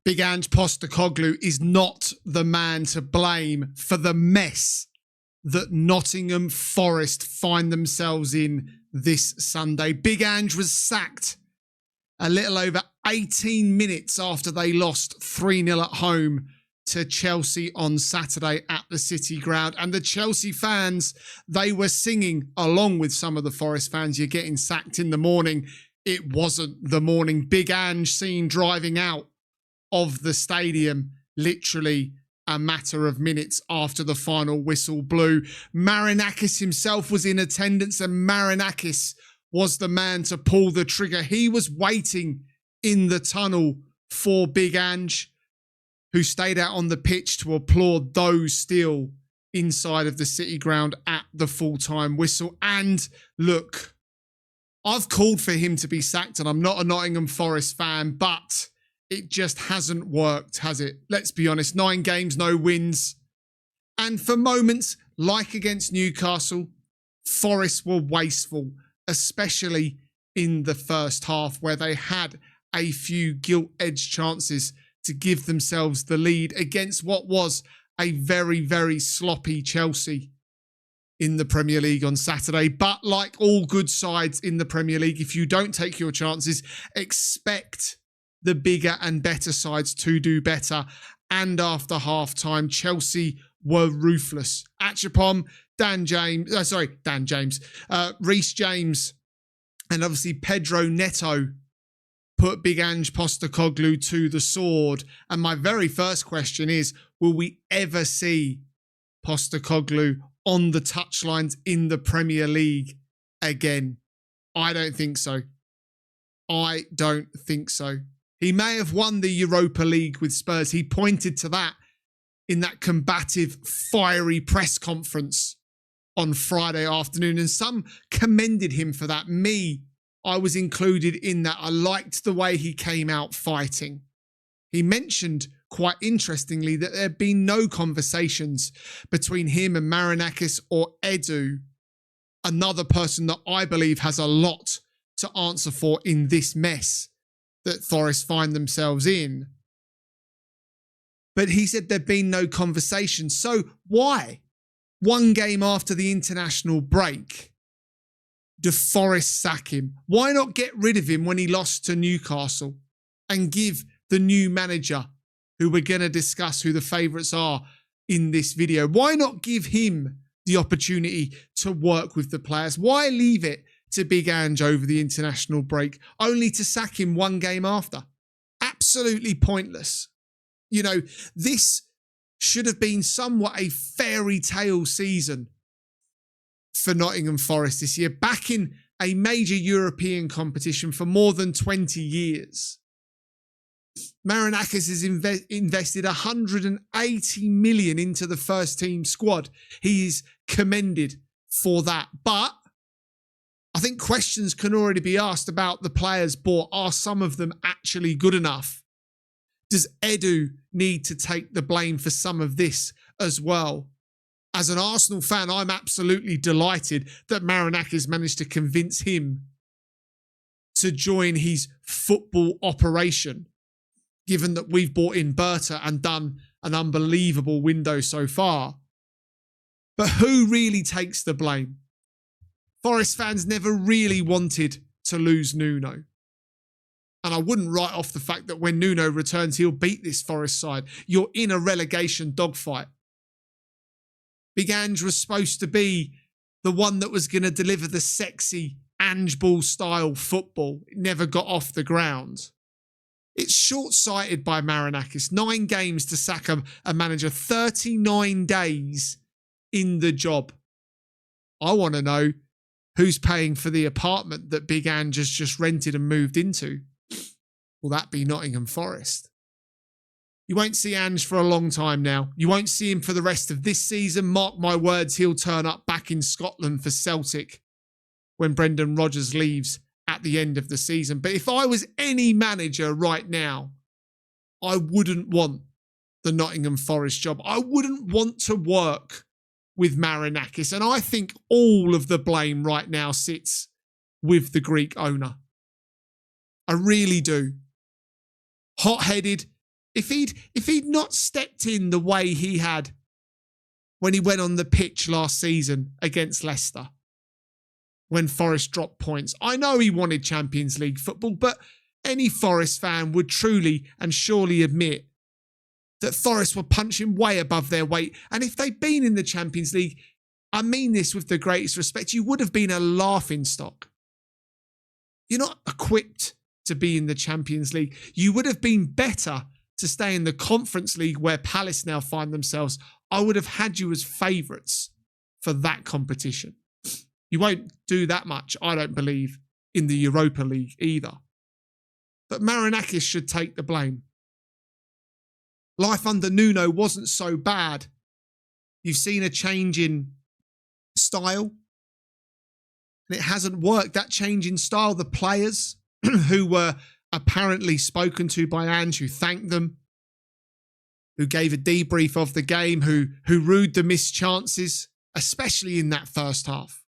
Big Ange Postecoglou is not the man to blame for the mess that Nottingham Forest find themselves in this Sunday. Big Ange was sacked a little over 18 minutes after they lost 3-0 at home to Chelsea on Saturday at the City Ground. And the Chelsea fans, they were singing along with some of the Forest fans, "You're getting sacked in the morning." It wasn't the morning. Big Ange seen driving out of the stadium literally a matter of minutes after the final whistle blew. Marinakis himself was in attendance, and Marinakis was the man to pull the trigger. He was waiting in the tunnel for Big Ange, who stayed out on the pitch to applaud those still inside of the City Ground at the full-time whistle. And look, I've called for him to be sacked, and I'm not a Nottingham Forest fan, but it just hasn't worked, has it? Let's be honest, 9 games, no wins. And for moments, like against Newcastle, Forest were wasteful, especially in the first half, where they had a few gilt-edged chances to give themselves the lead against what was a very, very sloppy Chelsea in the Premier League on Saturday. But like all good sides in the Premier League, if you don't take your chances, expect the bigger and better sides to do better. And after half-time, Chelsea were ruthless. Achapom, Reece James, and obviously Pedro Neto put Big Ange Postecoglou to the sword. And my very first question is, will we ever see Postecoglou on the touchlines in the Premier League again? I don't think so. I don't think so. He may have won the Europa League with Spurs. He pointed to that in that combative, fiery press conference on Friday afternoon, and some commended him for that. I was included in that. I liked the way he came out fighting. He mentioned, quite interestingly, that there had been no conversations between him and Marinakis or Edu, another person that I believe has a lot to answer for in this mess that Forest find themselves in. But he said there'd been no conversation. So why, one game after the international break, do Forest sack him? Why not get rid of him when he lost to Newcastle and give the new manager, who we're going to discuss who the favourites are in this video, why not give him the opportunity to work with the players? Why leave it to Big Ange over the international break, only to sack him one game after? Absolutely pointless. You know, this should have been somewhat a fairy tale season for Nottingham Forest this year, back in a major European competition for more than 20 years. Marinakis has invested 180 million into the first team squad. He is commended for that. But I think questions can already be asked about the players bought. Are some of them actually good enough? Does Edu need to take the blame for some of this as well? As an Arsenal fan, I'm absolutely delighted that Marinakis managed to convince him to join his football operation, given that we've bought in Berta and done an unbelievable window so far. But who really takes the blame? Forest fans never really wanted to lose Nuno. And I wouldn't write off the fact that when Nuno returns, he'll beat this Forest side. You're in a relegation dogfight. Big Ange was supposed to be the one that was going to deliver the sexy Ange Ball style football. It never got off the ground. It's short-sighted by Marinakis. 9 games to sack a manager, 39 days in the job. I want to know who's paying for the apartment that Big Ange has just rented and moved into. Will that be Nottingham Forest? You won't see Ange for a long time now. You won't see him for the rest of this season. Mark my words, he'll turn up back in Scotland for Celtic when Brendan Rodgers leaves at the end of the season. But if I was any manager right now, I wouldn't want the Nottingham Forest job. I wouldn't want to work with Marinakis. And I think all of the blame right now sits with the Greek owner. I really do. Hot-headed, If he'd not stepped in the way he had when he went on the pitch last season against Leicester, when Forest dropped points. I know he wanted Champions League football, but any Forest fan would truly and surely admit that Forest were punching way above their weight. And if they'd been in the Champions League, I mean this with the greatest respect, you would have been a laughing stock. You're not equipped to be in the Champions League. You would have been better to stay in the Conference League where Palace now find themselves. I would have had you as favourites for that competition. You won't do that much, I don't believe, in the Europa League either. But Marinakis should take the blame. Life under Nuno wasn't so bad. You've seen a change in style. And it hasn't worked. That change in style, the players who were apparently spoken to by Ange, who thanked them, who gave a debrief of the game, who rued the missed chances, especially in that first half.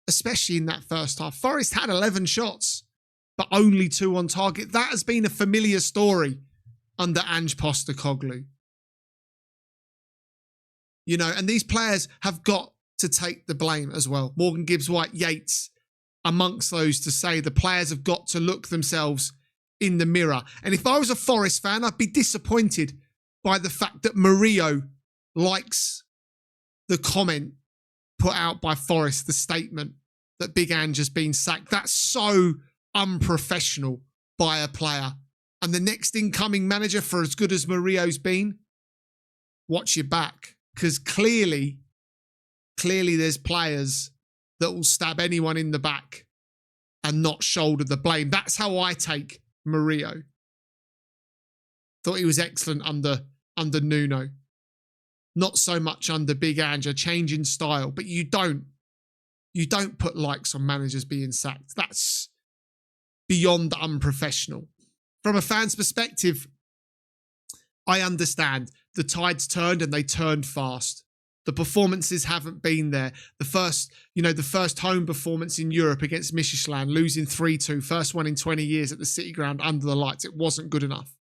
Especially in that first half. Forest had 11 shots, but only 2 on target. That has been a familiar story under Ange Postecoglou. You know, and these players have got to take the blame as well. Morgan Gibbs-White, Yates, amongst those to say the players have got to look themselves in the mirror. And if I was a Forest fan, I'd be disappointed by the fact that Murillo likes the comment put out by Forest, the statement that Big Ange has been sacked. That's so unprofessional by a player. And the next incoming manager, for as good as Murillo's been, watch your back. Because clearly there's players that will stab anyone in the back and not shoulder the blame. That's how I take Murillo. Thought he was excellent under Nuno. Not so much under Big Ange, a change in style. But you don't put likes on managers being sacked. That's beyond unprofessional. From a fan's perspective, I understand the tide's turned and they turned fast. The performances haven't been there. The first home performance in Europe against Midtjylland, losing 3-2, first one in 20 years at the City Ground under the lights. It wasn't good enough.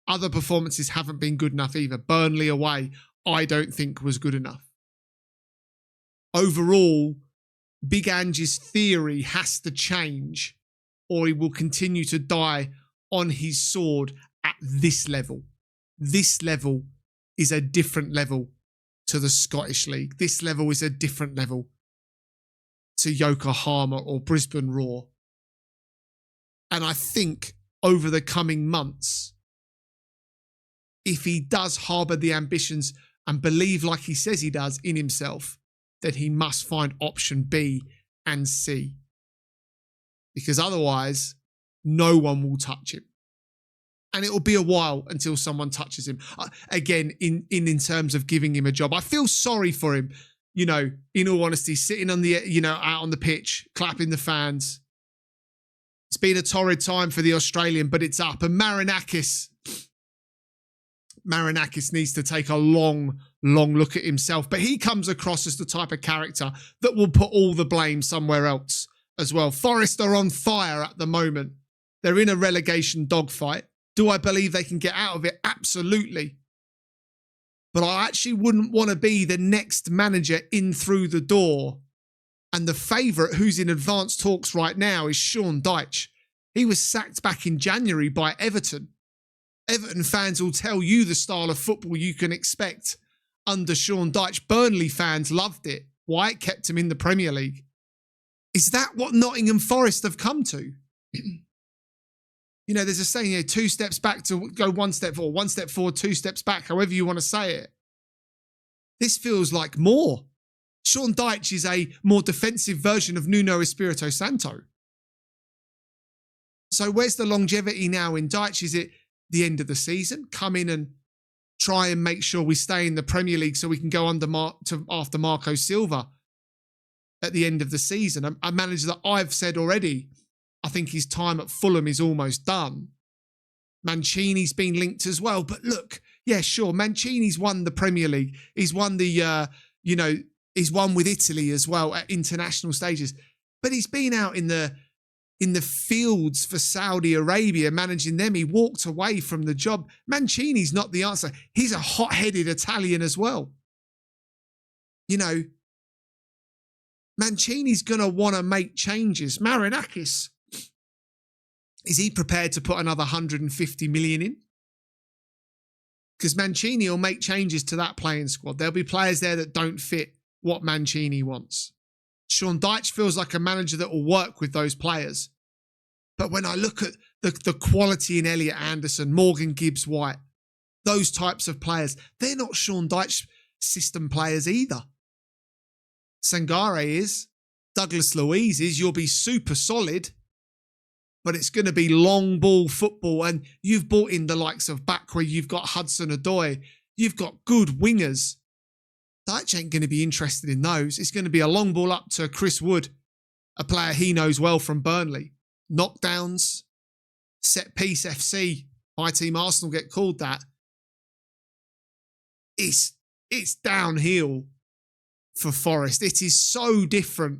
Other performances haven't been good enough either. Burnley away, I don't think was good enough. Overall, Big Ange's theory has to change or he will continue to die on his sword at this level. This level is a different level to the Scottish League. This level is a different level to Yokohama or Brisbane Roar. And I think over the coming months, if he does harbour the ambitions and believe like he says he does in himself, then he must find option B and C. Because otherwise, no one will touch him. And it will be a while until someone touches him. Again, in terms of giving him a job. I feel sorry for him, you know, in all honesty, sitting on the, out on the pitch, clapping the fans. It's been a torrid time for the Australian, but it's up. And Marinakis needs to take a long look at himself. But he comes across as the type of character that will put all the blame somewhere else as well. Forest are on fire at the moment. They're in a relegation dogfight. Do I believe they can get out of it? Absolutely. But I actually wouldn't want to be the next manager in through the door. And the favourite who's in advanced talks right now is Sean Dyche. He was sacked back in January by Everton. Everton fans will tell you the style of football you can expect under Sean Dyche. Burnley fans loved it. Why? It kept him in the Premier League. Is that what Nottingham Forest have come to? You know, there's a saying, 2 steps back to go 1 step forward, 1 step forward, 2 steps back, however you want to say it. This feels like more. Sean Dyche is a more defensive version of Nuno Espirito Santo. So where's the longevity now in Dyche? Is it the end of the season? Come in and try and make sure we stay in the Premier League so we can go after Marco Silva at the end of the season. A manager that I've said already, I think his time at Fulham is almost done. Mancini's been linked as well. But look, yeah, sure, Mancini's won the Premier League. He's won he's won with Italy as well at international stages. But he's been out in the in the fields for Saudi Arabia, managing them. He walked away from the job. Mancini's not the answer. He's a hot-headed Italian as well. You know, Mancini's going to want to make changes. Marinakis, is he prepared to put another 150 million in? Because Mancini will make changes to that playing squad. There'll be players there that don't fit what Mancini wants. Sean Dyche feels like a manager that will work with those players. But when I look at the quality in Elliot Anderson, Morgan Gibbs-White, those types of players, they're not Sean Dyche system players either. Sangare is, Douglas Luiz is, you'll be super solid, but it's going to be long ball football. And you've brought in the likes of back where you've got Hudson-Odoi, you've got good wingers. Dyche ain't going to be interested in those. It's going to be a long ball up to Chris Wood, a player he knows well from Burnley. Knockdowns, set piece FC, my team Arsenal get called that. It's downhill for Forest. It is so different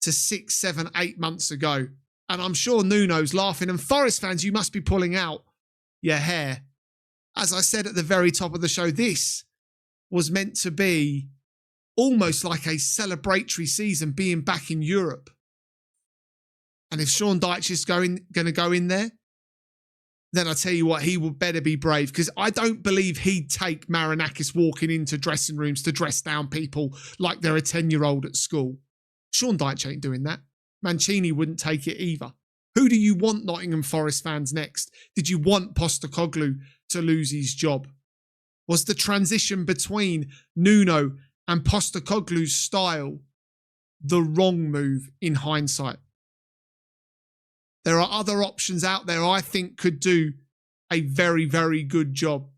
to 6, 7, 8 months ago. And I'm sure Nuno's laughing. And Forest fans, you must be pulling out your hair. As I said at the very top of the show, this was meant to be almost like a celebratory season being back in Europe. And if Sean Dyche is going to go in there, then I tell you what, he will better be brave, because I don't believe he'd take Marinakis walking into dressing rooms to dress down people like they're a 10-year-old at school. Sean Dyche ain't doing that. Mancini wouldn't take it either. Who do you want, Nottingham Forest fans, next? Did you want Postecoglou to lose his job? Was the transition between Nuno and Postecoglou's style the wrong move in hindsight? There are other options out there I think could do a very, very good job.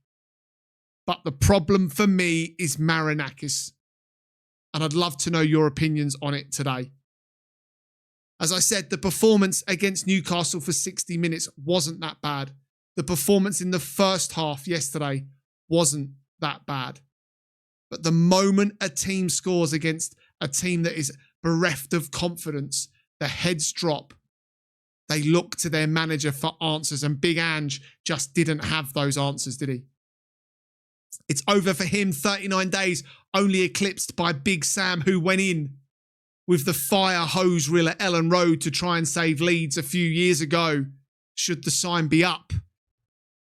But the problem for me is Marinakis. And I'd love to know your opinions on it today. As I said, the performance against Newcastle for 60 minutes wasn't that bad. The performance in the first half yesterday wasn't that bad. But the moment a team scores against a team that is bereft of confidence, the heads drop. They look to their manager for answers, and Big Ange just didn't have those answers, did he? It's over for him, 39 days, only eclipsed by Big Sam, who went in with the fire hose reel at Ellen Road to try and save Leeds a few years ago. Should the sign be up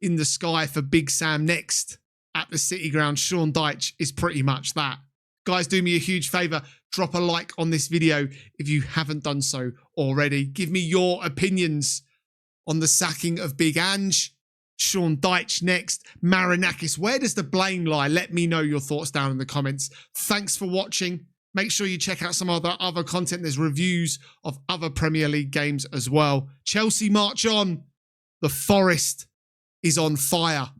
in the sky for Big Sam next at the City Ground, Sean Dyche is pretty much that. Guys, do me a huge favour. Drop a like on this video if you haven't done so already. Give me your opinions on the sacking of Big Ange. Sean Dyche next. Marinakis, where does the blame lie? Let me know your thoughts down in the comments. Thanks for watching. Make sure you check out some other content. There's reviews of other Premier League games as well. Chelsea march on. The Forest is on fire.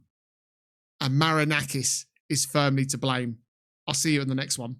And Marinakis is firmly to blame. I'll see you in the next one.